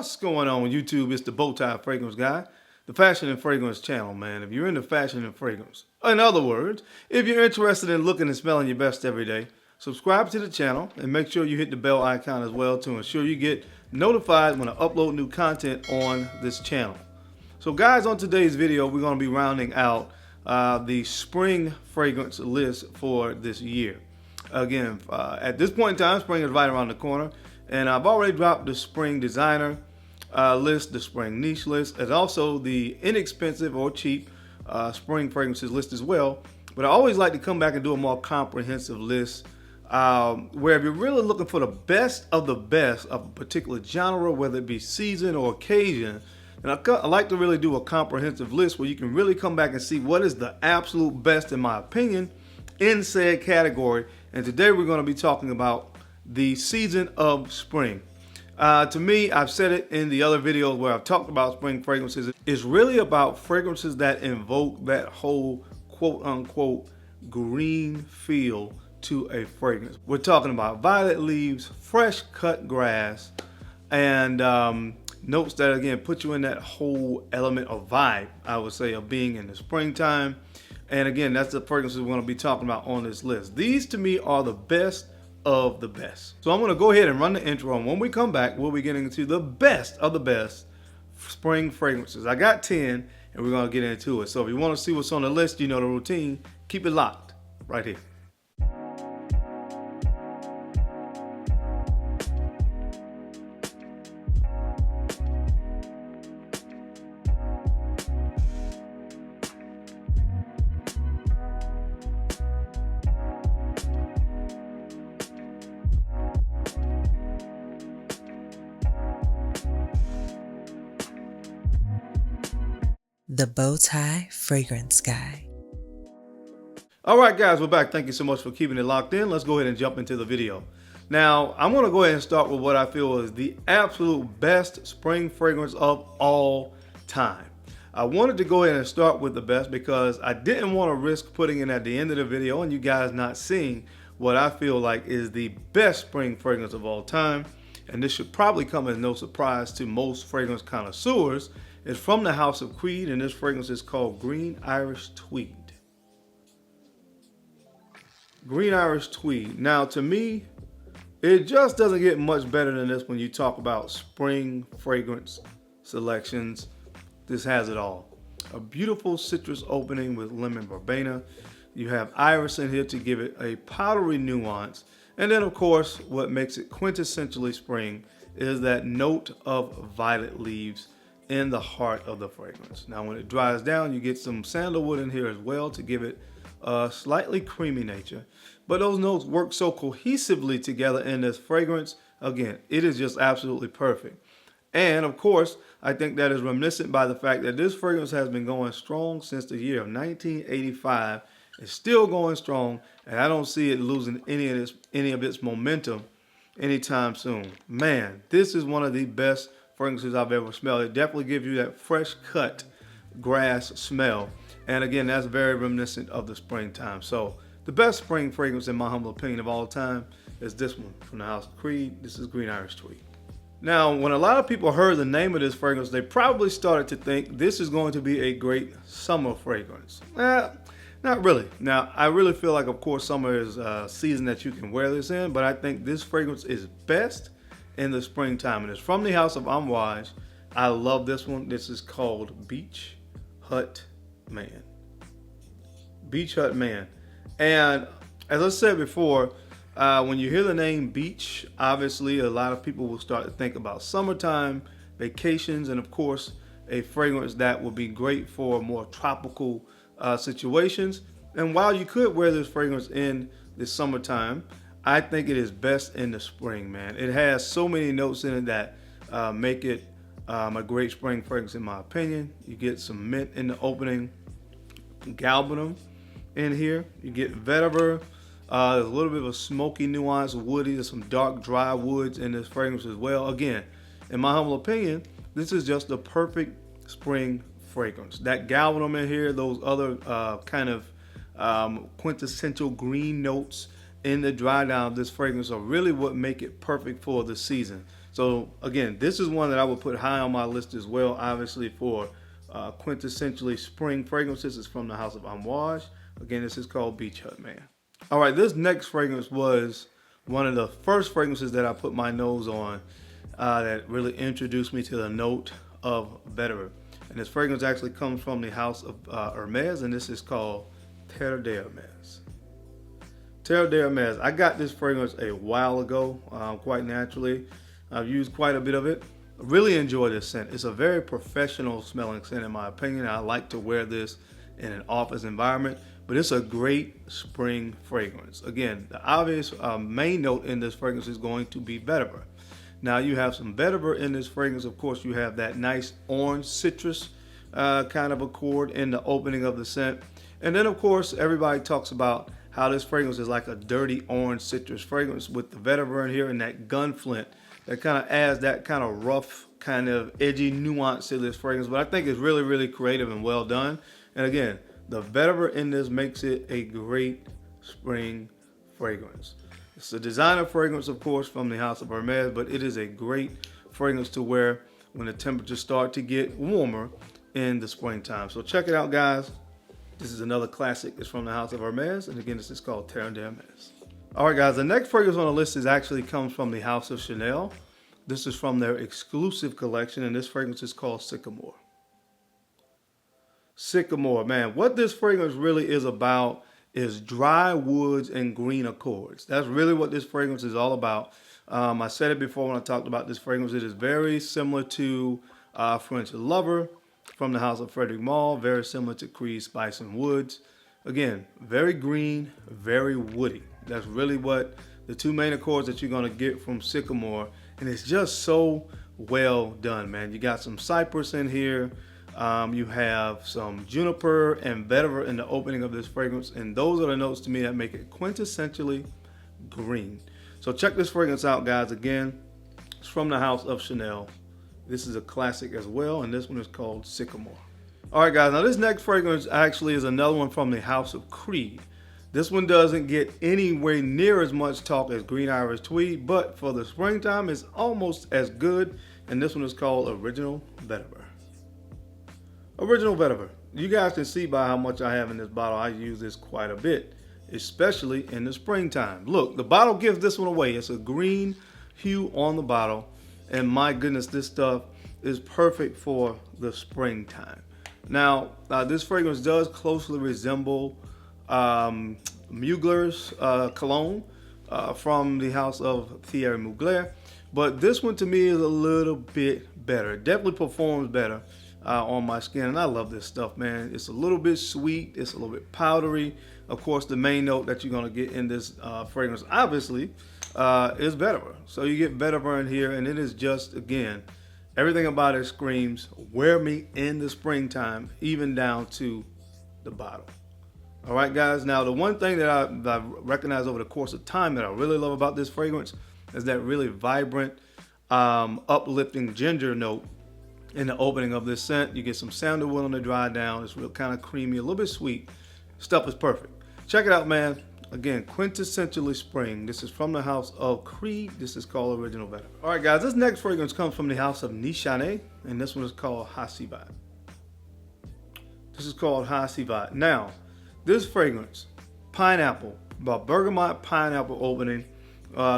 What's going on with YouTube? It's the Bowtie Fragrance Guy, the Fashion and Fragrance channel, man. If you're into fashion and fragrance, in other words, if you're interested in looking and smelling your best every day, subscribe to the channel and make sure you hit the bell icon as well to ensure you get notified when I upload new content on this channel. So guys, on today's video, we're going to be rounding out the spring fragrance list for this year. Again, at this point in time, spring is right around the corner. And I've already dropped the spring designer list, the spring niche list, and also the inexpensive or cheap spring fragrances list as well. But I always like to come back and do a more comprehensive list where if you're really looking for the best of a particular genre, whether it be season or occasion, and I like to really do a comprehensive list where you can really come back and see what is the absolute best, in my opinion, in said category. And today we're going to be talking about the season of spring. To me, I've said it in the other videos where I've talked about spring fragrances, it's really about fragrances that invoke that whole quote unquote green feel to a fragrance. We're talking about violet leaves, fresh cut grass, and notes that again put you in that whole element of vibe, I would say, of being in the springtime. And again, that's the fragrances we're going to be talking about on this list. These to me are the best of the best. So I'm going to go ahead and run the intro, and when we come back, we'll be getting into the best of the best spring fragrances. I got 10, and we're going to get into it. So if you want to see what's on the list, you know the routine. Keep it locked right here. The Bowtie Fragrance Guy. All right, guys, we're back. Thank you so much for keeping it locked in. Let's go ahead and jump into the video. Now, I'm going to go ahead and start with what I feel is the absolute best spring fragrance of all time. I wanted to go ahead and start with the best because I didn't want to risk putting it at the end of the video and you guys not seeing what I feel like is the best spring fragrance of all time. And this should probably come as no surprise to most fragrance connoisseurs. It's from the house of Creed, and this fragrance is called Greenirishtweed. Greenirishtweed. Now, to me, it just doesn't get much better than this when you talk about spring fragrance selections. This has it all. A beautiful citrus opening with lemon verbena. You have iris in here to give it a powdery nuance. And then, of course, what makes it quintessentially spring is that note of violet leaves in the heart of the fragrance. Now when it dries down, you get some sandalwood in here as well to give it a slightly creamy nature. But those notes work so cohesively together in this fragrance. Again, it is just absolutely perfect. And of course, I think that is reminiscent by the fact that this fragrance has been going strong since the year of 1985. It's still going strong, and I don't see it losing any of its momentum anytime soon. Man, this is one of the best fragrances I've ever smelled. It definitely gives you that fresh cut grass smell. And again, that's very reminiscent of the springtime. So the best spring fragrance, in my humble opinion, of all time is this one from the house of Creed. This is Greenirishtweed. Now, when a lot of people heard the name of this fragrance, they probably started to think this is going to be a great summer fragrance. Not really. Now, I really feel like, of course, summer is a season that you can wear this in, but I think this fragrance is best in the springtime, and it's from the house of Amouage. I love this one. This is called Beach Hut Man. Beach Hut Man. And as I said before, when you hear the name beach, obviously a lot of people will start to think about summertime, vacations, and of course a fragrance that will be great for more tropical situations. And while you could wear this fragrance in the summertime, I think it is best in the spring, man. It has so many notes in it that make it a great spring fragrance, in my opinion. You get some mint in the opening, galbanum in here. You get vetiver. There's a little bit of a smoky nuance, woody. There's some dark, dry woods in this fragrance as well. Again, in my humble opinion, this is just the perfect spring fragrance. That galbanum in here, those other kind of quintessential green notes in the dry down of this fragrance are really what make it perfect for the season. So again, this is one that I would put high on my list as well, obviously for quintessentially spring fragrances. Is from the house of Amouage. Again, this is called Beach Hut Man. All right, this next fragrance was one of the first fragrances that I put my nose on that really introduced me to the note of vetiver. And this fragrance actually comes from the house of Hermes, and this is called Terre de Hermes. Terre de Hermes. I got this fragrance a while ago, quite naturally. I've used quite a bit of it. I really enjoy this scent. It's a very professional smelling scent in my opinion. I like to wear this in an office environment, but it's a great spring fragrance. Again, the obvious main note in this fragrance is going to be vetiver. Now you have some vetiver in this fragrance. Of course, you have that nice orange citrus kind of accord in the opening of the scent. And then of course, everybody talks about how this fragrance is like a dirty orange citrus fragrance with the vetiver in here and that gunflint that kind of adds that kind of rough, kind of edgy nuance to this fragrance. But I think it's really, really creative and well done. And again, the vetiver in this makes it a great spring fragrance. It's a designer fragrance, of course, from the house of Hermes, but it is a great fragrance to wear when the temperatures start to get warmer in the springtime. So check it out, guys. This is another classic. It's from the house of Hermes, and again, this is called Terre de Hermes. All right, guys, the next fragrance on the list actually comes from the house of Chanel. This is from their exclusive collection, and this fragrance is called Sycamore. Sycamore, man, what this fragrance really is about is dry woods and green accords. That's really what this fragrance is all about. I said it before when I talked about this fragrance. It is very similar to French Lover from the house of Frederic Malle, very similar to Creed Spice and Woods. Again, very green, very woody. That's really what the two main accords that you're going to get from Sycamore. And it's just so well done, man. You got some cypress in here. You have some juniper and vetiver in the opening of this fragrance. And those are the notes to me that make it quintessentially green. So check this fragrance out, guys. Again, it's from the house of Chanel. This is a classic as well. And this one is called Sycamore. All right, guys. Now this next fragrance actually is another one from the house of Creed. This one doesn't get anywhere near as much talk as greenirishtweed, but for the springtime, it's almost as good. And this one is called Original Vetiver. Original Vetiver. You guys can see by how much I have in this bottle, I use this quite a bit, especially in the springtime. Look, the bottle gives this one away. It's a green hue on the bottle. And my goodness, this stuff is perfect for the springtime. Now, this fragrance does closely resemble Mugler's cologne from the house of Thierry Mugler, but this one to me is a little bit better. It definitely performs better on my skin, and I love this stuff, man. It's a little bit sweet, it's a little bit powdery. Of course, the main note that you're going to get in this fragrance, obviously, is vetiver. So you get vetiver in here, and it is just, again, everything about it screams, wear me in the springtime, even down to the bottle. All right, guys. Now, the one thing that I recognized over the course of time that I really love about this fragrance is that really vibrant, uplifting ginger note in the opening of this scent. You get some sandalwood on the dry down. It's real kind of creamy, a little bit sweet. Stuff is perfect. Check it out, man. Again, quintessentially spring. This is from the house of Creed. This is called Original Vetiver. All right, guys. This next fragrance comes from the house of Nichane, and this one is called Hasiva. This is called Hasiva. Now, this fragrance, pineapple, about bergamot pineapple opening,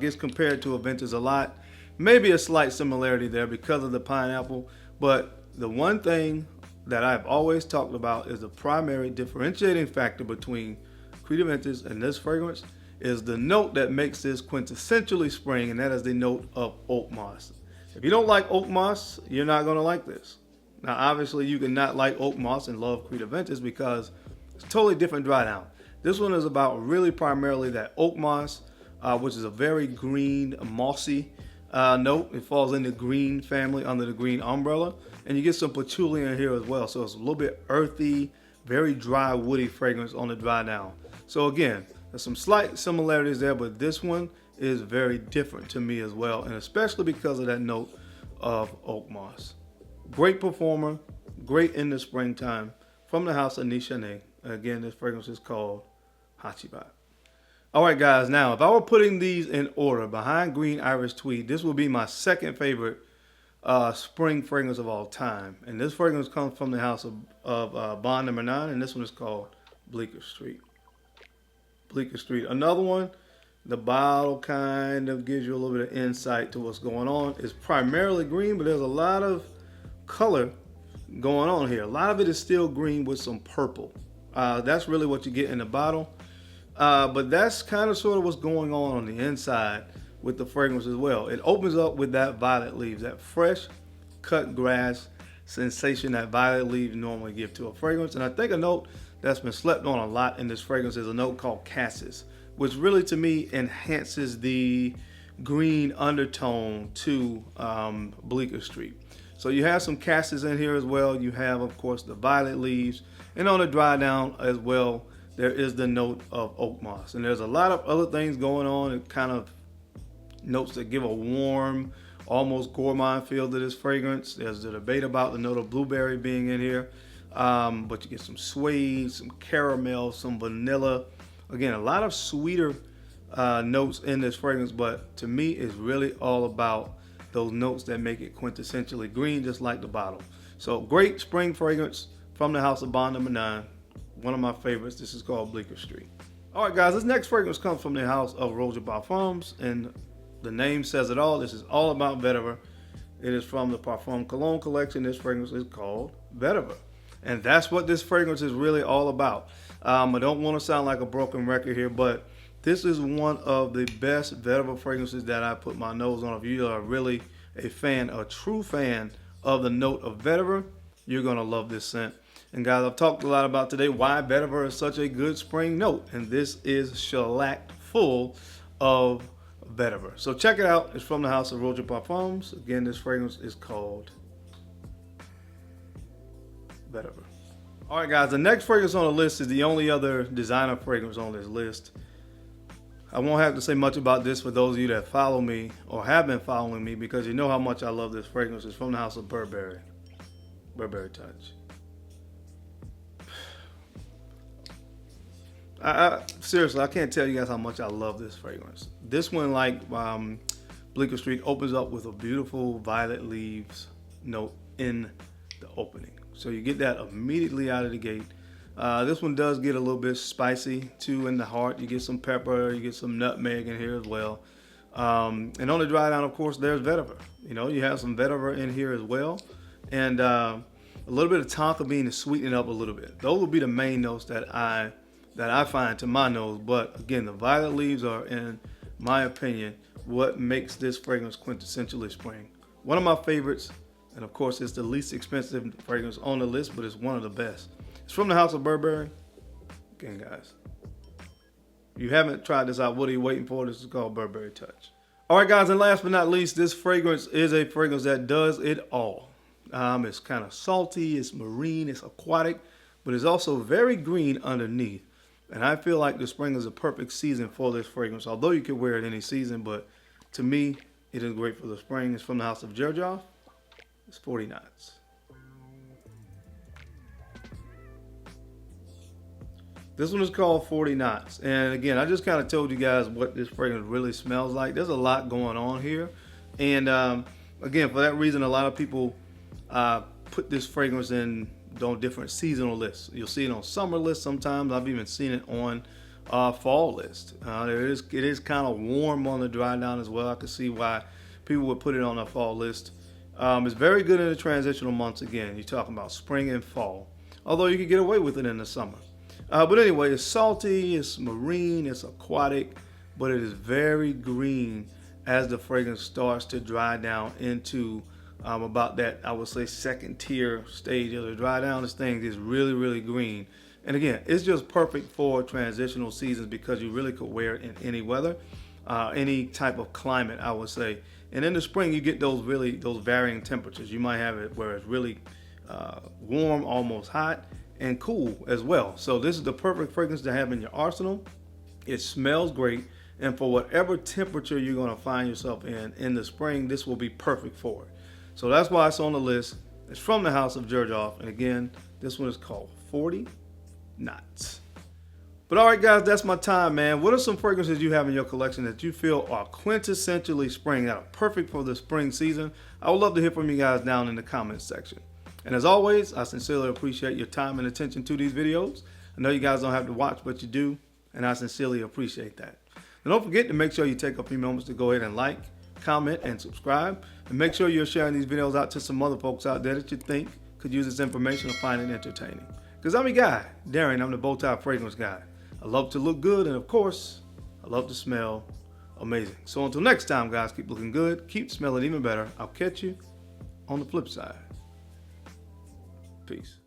gets compared to Aventus a lot. Maybe a slight similarity there because of the pineapple, but the one thing that I've always talked about is the primary differentiating factor between Creed Aventus and this fragrance is the note that makes this quintessentially spring, and that is the note of oak moss. If you don't like oak moss, you're not going to like this. Now, obviously, you cannot like oak moss and love Creed Aventus because it's totally different dry down. This one is about really primarily that oak moss, which is a very green, mossy note. It falls in the green family under the green umbrella. And you get some patchouli in here as well. So it's a little bit earthy, very dry, woody fragrance on the dry down. So again, there's some slight similarities there, but this one is very different to me as well. And especially because of that note of oak moss. Great performer, great in the springtime from the house of Nichane. Again, this fragrance is called Hasiva. All right, guys. Now, if I were putting these in order behind Green Iris Tweed, this would be my second favorite spring fragrance of all time. And this fragrance comes from the house of Bond Number 9, and this one is called Bleecker Street. Bleecker Street. Another one, the bottle kind of gives you a little bit of insight to what's going on. It's primarily green, but there's a lot of color going on here. A lot of it is still green with some purple. That's really what you get in the bottle. But that's kind of sort of what's going on the inside with the fragrance as well. It opens up with that violet leaves, that fresh cut grass sensation that violet leaves normally give to a fragrance. And I think a note that's been slept on a lot in this fragrance is a note called cassis, which really to me enhances the green undertone to Bleecker Street. So you have some cassis in here as well. You have, of course, the violet leaves, and on the dry down as well, there is the note of oak moss. And there's a lot of other things going on. It kind of notes that give a warm, almost gourmand feel to this fragrance. There's the debate about the note of blueberry being in here. But you get some suede, some caramel, some vanilla. Again, a lot of sweeter notes in this fragrance, but to me, it's really all about those notes that make it quintessentially green, just like the bottle. So great spring fragrance from the house of Bond Number 9. One of my favorites. This is called Bleecker Street. All right, guys, this next fragrance comes from the house of Parfums, and the name says it all. This is all about vetiver. It is from the Parfum Cologne collection. This fragrance is called Vetiver. And that's what this fragrance is really all about. I don't want to sound like a broken record here, but this is one of the best vetiver fragrances that I put my nose on. If you are really a fan, a true fan of the note of vetiver, you're going to love this scent. And guys, I've talked a lot about today why vetiver is such a good spring note. And this is shellacked full of vetiver. So check it out. It's from the house of Parfums. Again, this fragrance is called Vetiver. All right, guys, the next fragrance on the list is the only other designer fragrance on this list. I won't have to say much about this for those of you that follow me or have been following me, because you know how much I love this fragrance. It's from the house of Burberry Touch. Seriously, I can't tell you guys how much I love this fragrance. This one, like Bleecker Street, opens up with a beautiful violet leaves note in the opening. So you get that immediately out of the gate. This one does get a little bit spicy too in the heart. You get some pepper, you get some nutmeg in here as well. And on the dry down, of course, there's vetiver. You know, you have some vetiver in here as well. And a little bit of tonka bean to sweeten it up a little bit. Those will be the main notes that I find to my nose. But again, the violet leaves are, in my opinion, what makes this fragrance quintessentially spring. One of my favorites, and of course it's the least expensive fragrance on the list, but it's one of the best. It's from the house of Burberry. Again, guys, if you haven't tried this out, what are you waiting for? This is called Burberry Touch. All right, guys, and last but not least, this fragrance is a fragrance that does it all. It's kind of salty, it's marine, it's aquatic, but it's also very green underneath. And I feel like the spring is a perfect season for this fragrance, although you can wear it any season, but to me, it is great for the spring. It's from the house of Givenchy. It's 40 knots. This one is called 40 knots. And again, I just kind of told you guys what this fragrance really smells like. There's a lot going on here. And again, for that reason, a lot of people put this fragrance on different seasonal lists. You'll see it on summer lists sometimes. I've even seen it on fall list. It is kind of warm on the dry down as well. I can see why people would put it on a fall list. It's very good in the transitional months. Again, you're talking about spring and fall, although you can get away with it in the summer. But anyway, it's salty, it's marine, it's aquatic, but it is very green as the fragrance starts to dry down into about that, I would say, second tier stage of the dry down. This thing is really, really green. And again, it's just perfect for transitional seasons because you really could wear it in any weather, any type of climate, I would say. And in the spring, you get those varying temperatures. You might have it where it's really warm, almost hot, and cool as well. So this is the perfect fragrance to have in your arsenal. It smells great. And for whatever temperature you're going to find yourself in the spring, this will be perfect for it. So that's why it's on the list. It's from the house of Givenchy. And again, this one is called 40 knots. But all right, guys, that's my time, man. What are some fragrances you have in your collection that you feel are quintessentially spring, that are perfect for the spring season? I would love to hear from you guys down in the comments section. And as always, I sincerely appreciate your time and attention to these videos. I know you guys don't have to watch, but you do, and I sincerely appreciate that. And don't forget to make sure you take a few moments to go ahead and like, comment, and subscribe. And make sure you're sharing these videos out to some other folks out there that you think could use this information or find it entertaining. Because I'm your guy, Darren. I'm the Bowtie Fragrance Guy. I love to look good, and of course, I love to smell amazing. So until next time, guys, keep looking good, keep smelling even better. I'll catch you on the flip side. Peace.